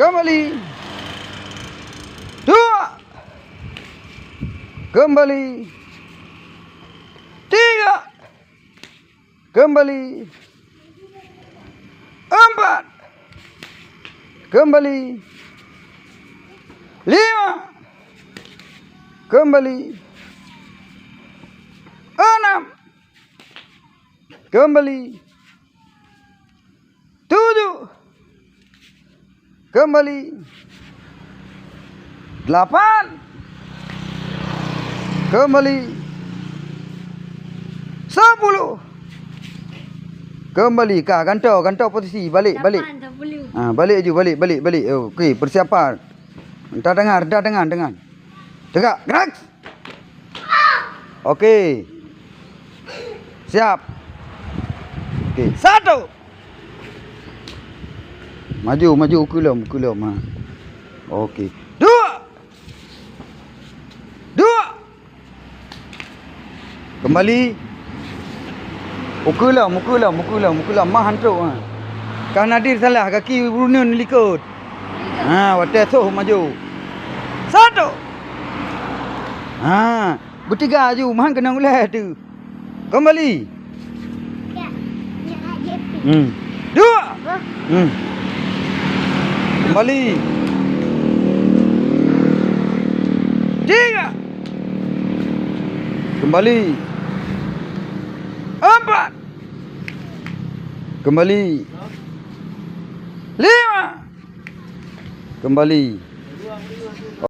Kembali. 2. Kembali. 3. Kembali. 4. Kembali. 5. Kembali. 6. Kembali. 7. Kembali. 8. Kembali. 10. Kembali. Kak, kantau posisi. Balik. Balik je, balik. Okey, persiapan. Rendah tangan. Tegak, gerak. Okey. Siap. Okey, 1. Maju ukulum. Ha. Okey. 2. Kembali. Ukulum. Mah hantuk. Ha. Kang Nadir salah, kaki runun likut. Ha, wadah tu maju. 1. Ha, bertiga aju, mahan kena ulah tu. Kembali. 2. Kembali. 3. Kembali. 4. Kembali. 5. Kembali.